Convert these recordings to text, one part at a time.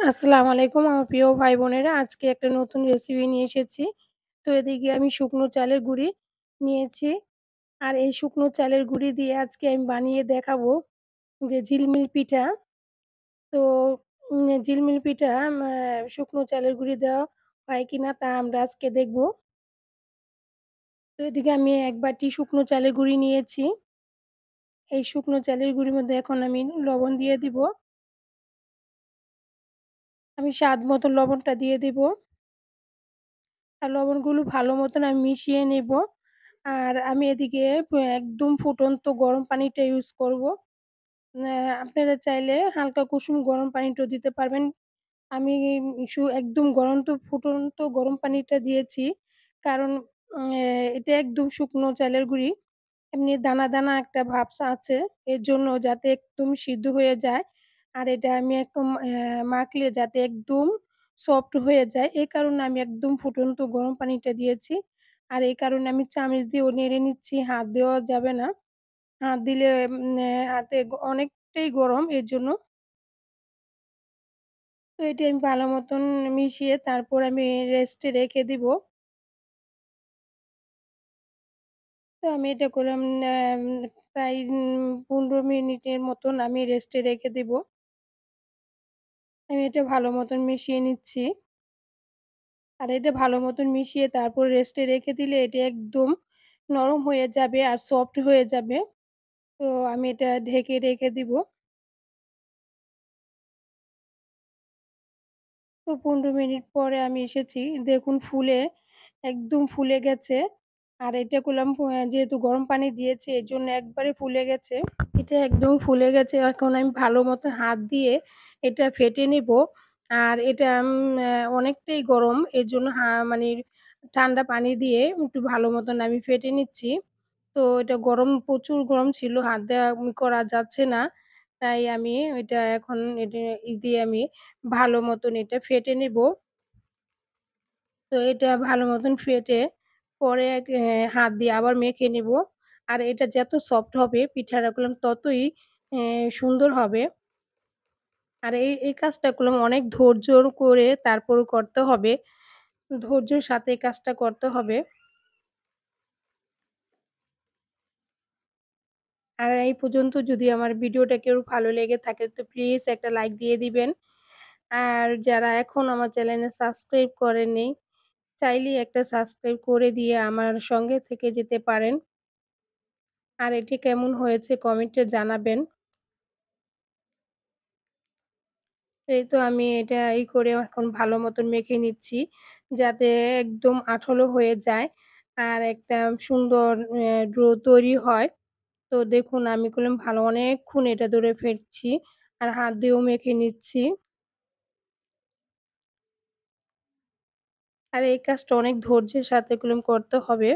আসসালামু আলাইকুম আমার প্রিয় ভাই বোনেরা। আজকে একটা নতুন রেসিপি নিয়ে এসেছি। তো এদিকে আমি শুকনো চালের গুঁড়ি নিয়েছি। আর এই শুকনো চালের গুঁড়ি দিয়ে আজকে আমি বানিয়ে দেখাবো যে ঝিলমিল পিঠা। তো ঝিলমিল পিঠা শুকনো চালের গুঁড়ি দেওয়া হয় কিনা তা আমরা আজকে দেখব। তো এদিকে আমি ১ বাটি শুকনো চালের গুঁড়ি নিয়েছি। এই শুকনো চালের গুঁড়ির মধ্যে এখন আমি লবণ দিয়ে দিব। আমি স্বাদ মতো লবণটা দিয়ে দিব। আর লবণগুলো ভালো মতন আমি মিশিয়ে নেব। আর আমি এদিকে একদম ফুটন্ত গরম পানিটা ইউজ করব। আপনারা চাইলে হালকা কুসুম গরম পানিটাও দিতে পারবেন। আমি একদম ফুটন্ত গরম পানিটা দিয়েছি। কারণ এটা একদম শুকনো চালের গুঁড়ি। এমনি দানা, দানা একটা ভাব আছে। এর জন্য যাতে একদম সিদ্ধ হয়ে যায়। আর এটা আমি একদম মাখলে যাতে একদম সফট হয়ে যায়, এ কারণে আমি একদম ফুটন্ত গরম পানিটা দিয়েছি। আর এই কারণে আমি চামচ দিয়েও নেড়ে নিচ্ছি, হাত দেওয়া যাবে না। হাত দিলে হাতে অনেকটাই গরম এর জন্য। তো এটি আমি ভালো মতন মিশিয়ে তারপর আমি রেস্টে রেখে দিব। তো আমি এটা করলাম প্রায় ১৫ মিনিটের মতন আমি রেস্টে রেখে দিব। আমি এটা ভালো মতন মিশিয়ে নিচ্ছি। আর এটা ভালো মতন মিশিয়ে তারপর রেস্টে রেখে দিলে এটা একদম নরম হয়ে যাবে আর সফট হয়ে যাবে। তো আমি এটা ঢেকে রেখে দিব। তো ১৫ মিনিট পরে আমি এসেছি। দেখুন একদম ফুলে গেছে। আর এটা করলাম যেহেতু গরম পানি দিয়েছি এজন্য একবারে ফুলে গেছে। এটা একদম ফুলে গেছে। এখন আমি ভালো মতো হাত দিয়ে এটা ফেটে নিবো। আর এটা অনেকটাই গরম। এর জন্য মানে ঠান্ডা পানি দিয়ে একটু ভালো মতন আমি ফেটে নিচ্ছি। তো এটা প্রচুর গরম ছিল। হাত দেওয়া করা যাচ্ছে না। তাই আমি এটা দিয়ে আমি ভালো মতন এটা ফেটে নিবো। তো এটা ভালো মতন ফেটে পরে হাত দিয়ে আবার মেখে নিবো। আর এটা যত সফট হবে পিঠাটা করলাম ততই সুন্দর হবে। আর এই কাজটা করলাম অনেক ধৈর্য করে তারপর করতে হবে। ধৈর্যের সাথে এই কাজটা করতে হবে। আর এই পর্যন্ত যদি আমার ভিডিওটা কেউ ভালো লেগে থাকে তো প্লিজ একটা লাইক দিয়ে দিবেন। আর যারা এখন আমার চ্যানেলে সাবস্ক্রাইব করেননি, চাইলেই একটা সাবস্ক্রাইব করে দিয়ে আমার সঙ্গে থেকে যেতে পারেন। আর এটি কেমন হয়েছে কমেন্টে জানাবেন। এই তো আমি এটা করে এখন ভালো মতন মেখে নিচ্ছি। যাতে একদম আঠালো হয়ে যায়। আর একটা সুন্দর ডো তৈরি হয়। তো দেখুন আমি করলাম ভালো অনেকক্ষণ এটা ধরে ফেটছি। আর হাত দিয়েও মেখে নিচ্ছি। আর এই কাজটা অনেক ধৈর্যের সাথে করলাম করতে হবে।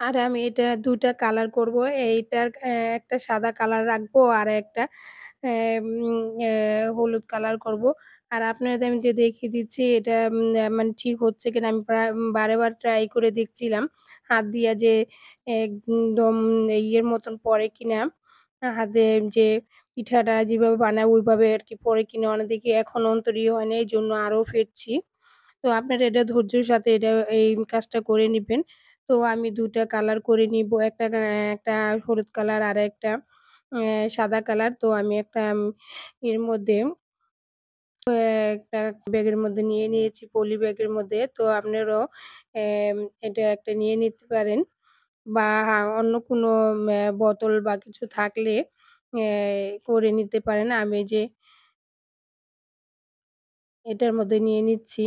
আর আমি এটা ২ টা কালার করব। এইটার একটা সাদা কালার রাখবো আর একটা এম এ হলুদ কালার করব। আর আপনাদের আমি যে দেখিয়ে দিচ্ছি এটা মানে ঠিক হচ্ছে কিনা আমি বারে ট্রাই করে দেখছিলাম। হাত দিয়া যে একদম ইয়ের মতন পড়ে কিনা, হাতে যে পিঠাটা যেভাবে বানায় ওইভাবে আরকি পড়ে কিনা দেখি এখনো তৈরি হয় নাই। এজন্য আরো ফেটছি। তো আপনারা এটা ধৈর্যের সাথে এই কাজটা করে নিবেন। তো আমি ২ টা কালার করে নিবো। একটা হলুদ কালার আরেকটা সাদা কালার। তো আমি একটা এর মধ্যে একটা ব্যাগের মধ্যে নিয়ে নিয়েছি পলি ব্যাগের মধ্যে। তো আপনারাও এটা একটা নিয়ে নিতে পারেন বা অন্য কোনো বোতল বা কিছু থাকলে করে নিতে পারেন। আমি এই যে এটার মধ্যে নিয়ে নিচ্ছি।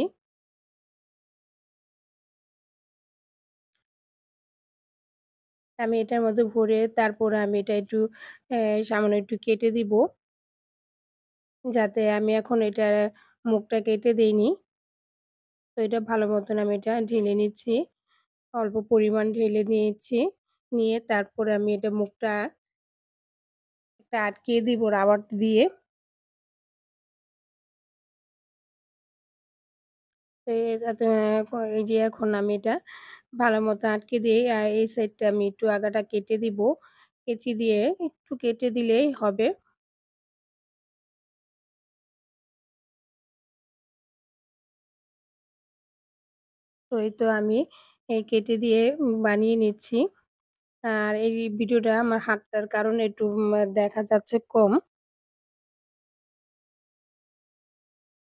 আমি এটার মধ্যে ভরে তারপরে আমি এটা একটু অ্যা সামান্য একটু কেটে দিব। যাতে আমি এখন এটার মুখটা কেটে দেইনি। তো এটা ভালো মতন আমি এটা ঢেলে নিচ্ছি। অল্প পরিমাণ ঢেলে নিয়েছি। নিয়ে তারপরে আমি এটা মুখটা একটা আটকিয়ে দিব রাবার দিয়ে। তো এটাতে এই যে এখন আমি এটা ভালোমতো আটকে দিয়ে এই সাইডটা আমি একটু আগাটা কেটে দিব। কেচি দিয়ে একটু কেটে দিলেই হবে। তো এই তো আমি কেটে দিয়ে বানিয়ে নিচ্ছি। আর এই ভিডিওটা আমার হাতটার কারণে একটু দেখা যাচ্ছে কম।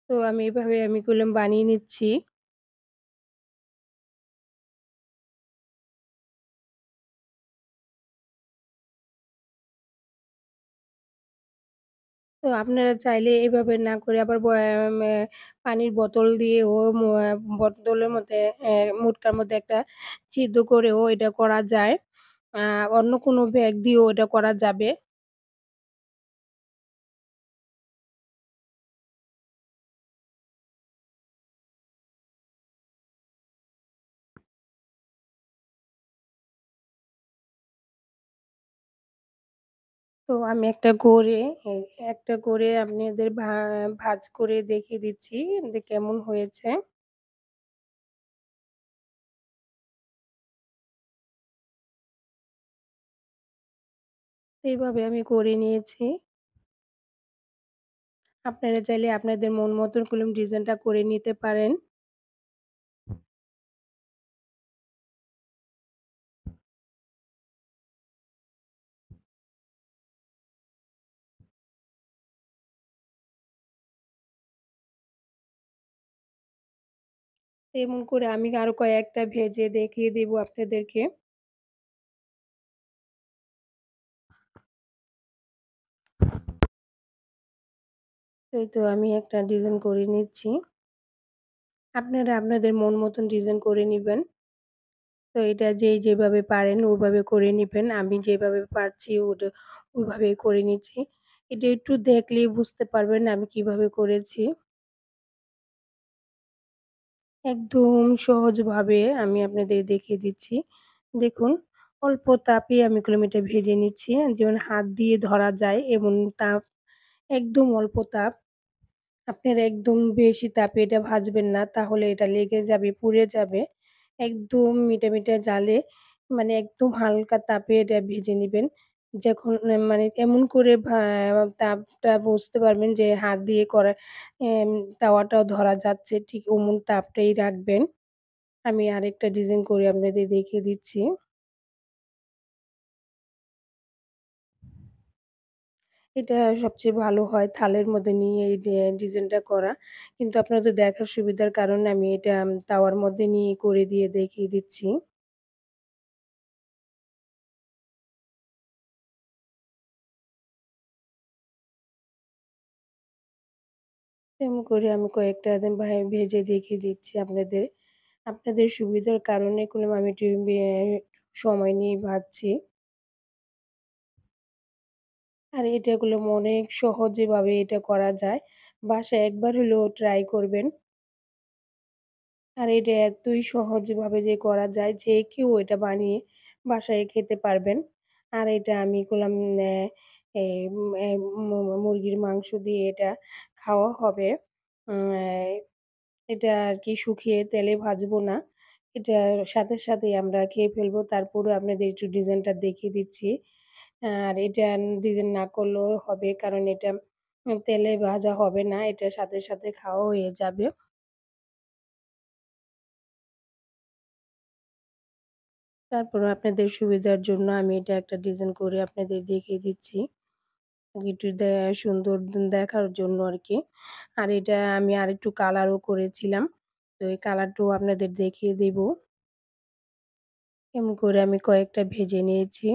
তো আমি এভাবে আমি করলাম বানিয়ে নিচ্ছি। তো আপনারা চাইলে এভাবে না করে আবার পানির বোতল দিয়েও বোতলের মধ্যে মুটকার মধ্যে একটা ছিদ্র করেও এটা করা যায়। আ অন্য কোনো ব্যাগ দিয়েও এটা করা যাবে। তো আমি এ একটা করে আপনাদের ভাঁজ করে দেখিয়ে দিচ্ছি যে কেমন হয়েছে। এইভাবে আমি করে নিয়েছি। আপনারা চাইলে আপনাদের মন মতন করে ডিজাইনটা করে নিতে পারেন। এমন করে আমি আরো কয়েকটা ভেজে দেখিয়ে দিব আপনাদেরকে। এই তো আমি একটা ডিজাইন করে নিচ্ছি। আপনারা আপনাদের মন মতন ডিজাইন করে নিবেন। তো এটা যেভাবে পারেন ওভাবে করে নিবেন। আমি যেভাবে পারছি ওইভাবেই করে নিচ্ছি। এটা একটু দেখলেই বুঝতে পারবেন আমি কিভাবে করেছি। একদম সহজভাবে আমি আপনাদের দেখিয়ে দিচ্ছি। দেখুন অল্প তাপে আমি এটা ভেজে নিচ্ছি। যেমন হাত দিয়ে ধরা যায় এমন তাপ, একদম অল্প তাপ। আপনারা একদম বেশি তাপে এটা ভাজবেন না, তাহলে এটা লেগে যাবে, পুড়ে যাবে। একদম মিটে জালে মানে একদম হালকা তাপে এটা ভেজে নিবেন। যখন মানে এমন করে তাপটা বুঝতে পারবেন যে হাত দিয়ে করা এম তাওয়াটাও ধরা যাচ্ছে, ঠিক অমন তাপটাই রাখবেন। আমি আরেকটা ডিজাইন করে আপনাদের দেখিয়ে দিচ্ছি। এটা সবচেয়ে ভালো হয় থালের মধ্যে নিয়ে এই ডিজাইনটা করা। কিন্তু আপনাদের দেখার সুবিধার কারণে আমি এটা তাওয়ার মধ্যে নিয়ে করে দিয়ে দেখিয়ে দিচ্ছি। এমন করে আমি কয়েকটা একদম ভেজে দেখিয়ে দিচ্ছি আপনাদের। আপনাদের সুবিধার কারণে করলাম আমি একটু সময় নিয়ে ভাজছি। আর এটা করলাম অনেক সহজেভাবে এটা করা যায়। বাসায় একবার হলেও ট্রাই করবেন। আর এটা এতই সহজভাবে যে করা যায় যে কেউ এটা বানিয়ে বাসায় খেতে পারবেন। আর এটা আমি করলাম এ এ মুরগির মাংস দিয়ে এটা খাওয়া হবে। উম এটা আরকি শুকিয়ে তেলে ভাজবো না। এটার সাথেই আমরা খেয়ে ফেলবো। তারপরেও আপনাদের একটু ডিজাইনটা দেখিয়ে দিচ্ছি। আর এটা ডিজাইন না করলেও হবে, কারণ এটা তেলে ভাজা হবে না। এটার সাথে খাওয়া হয়ে যাবে। তারপরেও আপনাদের সুবিধার জন্য আমি এটা একটা ডিজাইন করে আপনাদের দেখিয়ে দিচ্ছি। একটু সুন্দর দেখার জন্য আরকি। আর এটা আমি আরেকটু কালারও করেছিলাম। তো এই কালারটাও আপনাদের দেখিয়ে দিব। এমন করে আমি কয়েকটা ভেজে নিয়েছি।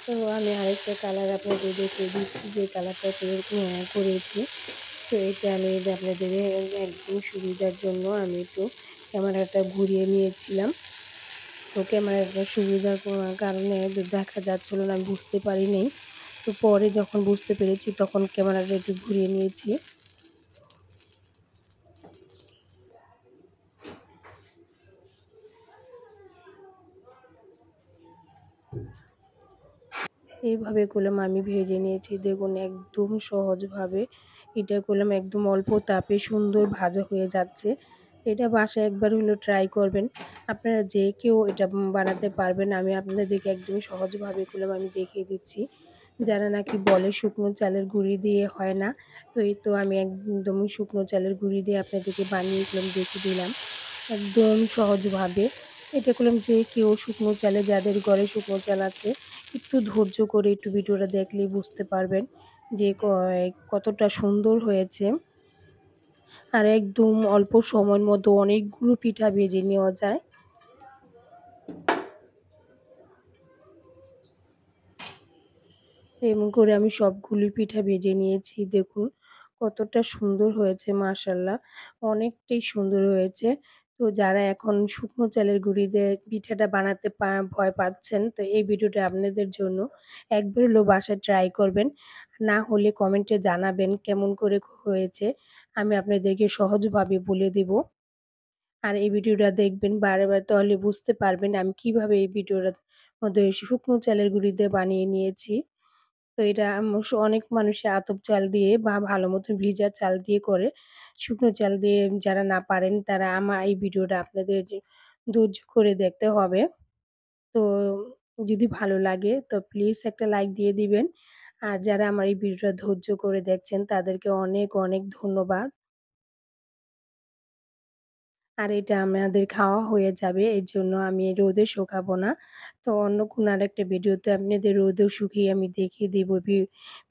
তো আমি আরেকটা কালার আপনাদের দেখিয়ে দিচ্ছি যে কালারটা করেছি। তো এটা আমি আপনাদের একদম সুবিধার জন্য আমি একটু ক্যামেরাটা ঘুরিয়ে নিয়েছিলাম। তো ক্যামেরাটা সুবিধার কারণে দেখা যাচ্ছিল না, আমি বুঝতে পারি নাই। তো পরে যখন বুঝতে পেরেছি তখন ক্যামেরাটা একটু ঘুরিয়ে নিয়েছি। এইভাবে করলাম আমি ভেজে নিয়েছি। দেখুন একদম সহজভাবে এটা করলাম, একদম অল্প তাপে সুন্দর ভাজা হয়ে যাচ্ছে। এটা বাসায় একবার হলেও ট্রাই করবেন। আপনারা যে কেউ এটা বানাতে পারবেন। আমি আপনাদেরকে একদম সহজভাবে করলাম, আমি দেখিয়ে দিচ্ছি। যারা নাকি বলে শুকনো চালের গুঁড়ি দিয়ে হয় না, তো এই তো আমি একদম শুকনো চালের গুঁড়ি দিয়ে আপনাদেরকে বানিয়ে করলাম, দেখিয়ে দিলাম একদম সহজভাবে। এটা করলাম যে কেউ শুকনো চালে, যাদের ঘরে শুকনো চাল আছে, একটু ধৈর্য করে একটু ভিডিওটা দেখলেই বুঝতে পারবেন যে কতটা সুন্দর হয়েছে। আর একদম অল্প সময়ের মধ্যে অনেকগুলো পিঠা ভেজে নেওয়া যায়। এমন করে আমি সবগুলি পিঠা ভেজে নিয়েছি। দেখুন কতটা সুন্দর হয়েছে, মাশাআল্লাহ অনেকটাই সুন্দর হয়েছে। তো যারা এখন শুকনো চালের গুঁড়ি দিয়ে পিঠাটা বানাতে ভয় পাচ্ছেন, তো এই ভিডিওটা আপনাদের জন্য। একবার হলেও বাসায় ট্রাই করবেন। না হলে কমেন্টে জানাবেন কেমন করে হয়েছে। আমি আপনাদেরকে সহজভাবে বলে দেব। আর এই ভিডিওটা দেখবেন বারে, বারে, তাহলে বুঝতে পারবেন আমি কিভাবে এই ভিডিওটার মধ্যে শুকনো চালের গুঁড়ি দিয়ে বানিয়ে নিয়েছি। তো এটা অনেক মানুষে আতপ চাল দিয়ে বা ভালো মতো ভিজা চাল দিয়ে করে। শুকনো চাল দিয়ে যারা না পারেন তারা আমার এই ভিডিওটা আপনাদের যে ধৈর্য করে দেখতে হবে। তো যদি ভালো লাগে তো প্লিজ একটা লাইক দিয়ে দিবেন। আর যারা আমার এই ভিডিওটা ধৈর্য করে দেখছেন তাদেরকে অনেক, অনেক ধন্যবাদ। আর এটা আমাদের খাওয়া হয়ে যাবে। এজন্য আমি রোদে শুকাবো না। তো অন্য কোনো আরেকটা ভিডিওতে আপনাদের রোদেও শুকিয়ে আমি দেখিয়ে দিব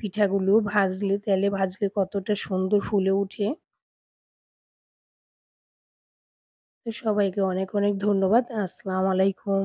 পিঠাগুলো ভাজলে, তেলে ভাজলে কতটা সুন্দর ফুলে উঠে। তো সবাইকে অনেক, অনেক ধন্যবাদ। আসসালামু আলাইকুম।